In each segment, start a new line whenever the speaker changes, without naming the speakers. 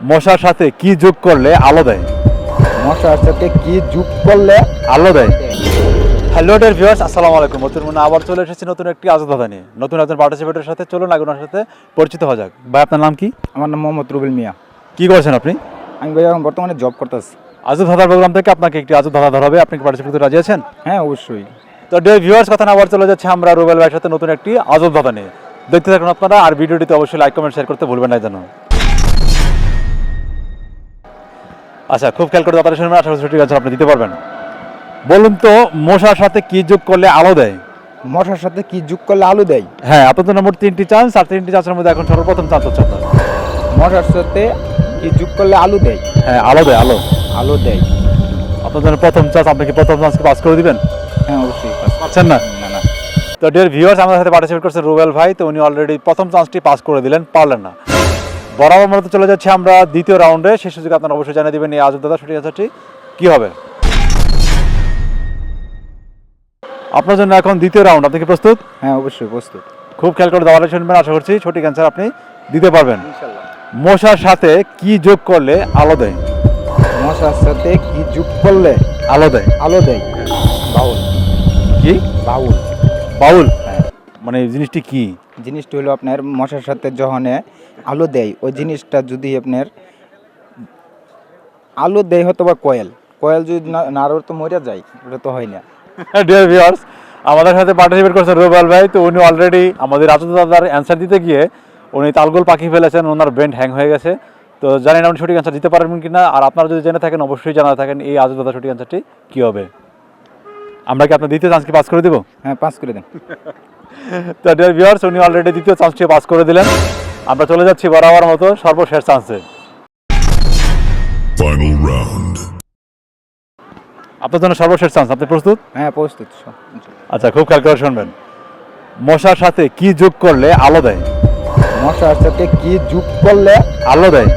মশার সাথে কি যোগ করলে আলো দেয়?
মশার সাথে কি যোগ করলে
আলো দেয়। হ্যালো ডিয়ার ভিউয়ার্স, আসসালামু আলাইকুম। নতুন মনে আবার চলে এসেছি নতুন একটি আজদাদা নিয়ে, নতুন একজন পার্টিসিপেটের সাথে। চলুন আগে ওনার সাথে পরিচিত হওয়া যাক। ভাই, আপনার নাম কি?
আমার নাম মোহাম্মদ রুবেল মিয়া।
কি করছেন আপনি?
আমি ভাই এখন বর্তমানে জব করতেছি।
আজদাদার প্রোগ্রাম থেকে আপনাকে একটি আজদাদা ধরা হবে, আপনি কি পার্টিসিপেট করতে রাজি আছেন?
হ্যাঁ, অবশ্যই।
তো ডিয়ার ভিউয়ার্স, কথা না আবার চলে যাচ্ছে আমরা রুবেল ভাইয়ের সাথে নতুন একটি আজদাদা নিয়ে। দেখতে থাকুন আপনারা, আর ভিডিওটিতে অবশ্যই লাইক কমেন্ট শেয়ার করতে ভুলবেন না যেন। আচ্ছা, খুব খেয়াল করে তাড়াতাড়ি শুনবেন, আশা করছি ঠিক আছে আপনি দিতে পারবেন। বলুন তো, মশার সাথে কি যোগ করলে আলো দেয়?
মশার সাথে কি যোগ করলে আলু দেয়?
হ্যাঁ, আপনাদের নম্বর 3টি চান্স, আর 3টি চান্সের মধ্যে এখন সর্বপ্রথম চান্স হচ্ছে আপনার।
মশার সাথে কি যোগ করলে আলু দেয়?
হ্যাঁ, আলো দেয়, আলো।
আলু দেয়।
আপনার জন্য প্রথম চান্স, আপনি কি প্রথম চান্সকে পাস করে দিবেন?
হ্যাঁ, অবশ্যই।
পাচ্ছেন না?
না না।
তো ডিয়ার ভিউয়ার্স, আমাদের সাথে পার্টিসিপেট করছে রুবেল ভাই, তো উনি অলরেডি প্রথম চান্সটি পাস করে দিলেন, পারলেন না। বরাবর মতো চলে যাচ্ছে আমরা দ্বিতীয় রাউন্ডে। সেই সুযোগে আপনারা অবশ্যই জানিয়ে দেবেন এই আজব দাদা সঠিক অ্যান্সারটি কী হবে। আপনার জন্য এখন দ্বিতীয় রাউন্ড, আপনি কি প্রস্তুত?
হ্যাঁ, অবশ্যই প্রস্তুত।
খুব খেয়াল করে দাওয়ালে শুনবেন, আশা করছি সঠিক অ্যান্সার আপনি দিতে পারবেন।
ইনশাআল্লাহ।
মশার সাথে কি যোগ করলে আলো দেয়?
মশার সাথে কি যোগ করলে
আলো দেয়।
আলো দেয়? বাউল।
কি?
বাউল।
বাউল?
হ্যাঁ।
মানে জিনিসটি কি?
জিনিসটা হলো আপনার মশার সাথে যখন আলো দেয়, ওই জিনিসটা যদি আপনার আলো দেয় হয়তো বা কয়েল যদি না আরও তো মরে যায়, ওটা তো হয় না।
ডিয়ার ভিউয়ার্স, আমাদের সাথে পার্টিসিপেট করছেন রুবেল ভাই, তো উনি অলরেডি আমাদের রাজু দাদার অ্যান্সার দিতে গিয়ে উনি তালগোল পাখি ফেলেছেন, ওনার ব্রেন হ্যাং হয়ে গেছে। তো জানি না উনি সঠিক অ্যান্সার দিতে পারবেন কিনা, আর আপনারা যদি জেনে থাকেন অবশ্যই জানা থাকেন এই আজু দাদার সঠিক অ্যান্সারটি কী হবে। আমরা কি আপনার দ্বিতীয় চান্সকে পাস করে দেবো?
হ্যাঁ, পাস করে দেন।
তো ডিয়ার ভিউয়ার্স, উনি অলরেডি দ্বিতীয় চান্সটি পাস করে দিলেন। আমরা চলে যাচ্ছি বরাবর মতো সর্বশেষ চান্সে।
Final round.
আপনার জন্য সর্বশেষ চান্স, আপনি প্রস্তুত?
হ্যাঁ, প্রস্তুত।
আচ্ছা, খুব খেয়াল করে শুনবেন। মশার সাথে কি যোগ করলে আলো দেয়?
মশার সাথে কি যোগ করলে
আলো দেয়।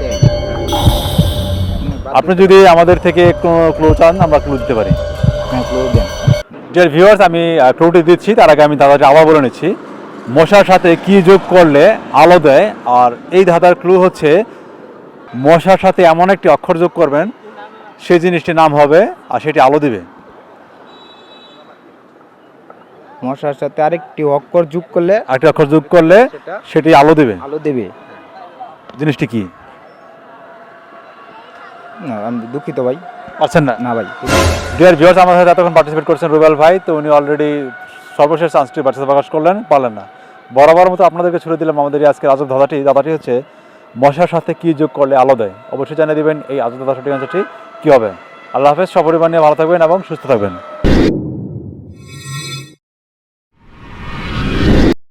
আপনি যদি আমাদের থেকে কোনো ক্লু চান, আমরা ক্লু দিতে পারি।
হ্যাঁ, ক্লু দেন।
ডিয়ার ভিউয়ার্স, আমি ক্লুটি দিচ্ছি, তার আগে আমি দাদাকে আবার বলে নিচ্ছি। মশার সাথে কি যোগ করলে আলো দেয়, আর এই ধাঁধার ক্লু হচ্ছে মশার সাথে এমন একটি অক্ষর যোগ করবেন, সেই জিনিসটির নাম হবে আর সেটি আলো দিবে।
মশার সাথে আরেকটি অক্ষর যোগ করলে
আরেকটি অক্ষর যোগ করলে সেটি আলো দিবে।
আলো দেবে।
জিনিসটি কি?
না, আমি দুঃখিত ভাই।
পারছেন না?
না ভাই।
ডিয়ার ভিউয়ার্স, আমার সাথে এতক্ষণ পার্টিসিপেট করছেন রুবেল ভাই, তো উনি অলরেডি সর্বশেষ চান্সটি বার্তা প্রকাশ করলেন, পারলেন না। বরাবর মতো আপনাদেরকে ছুড়ে দিলাম আমাদের এই আজকের আজব দাদাটি হচ্ছে মশার সাথে কি যোগ করলে আলো দেয়। অবশ্যই জানিয়ে দেবেন এই আজব দাদা সঠিক অ্যান্সারটি কী হবে। আল্লাহ হাফেজ, সপরিবার নিয়ে ভালো থাকবেন এবং সুস্থ থাকবেন।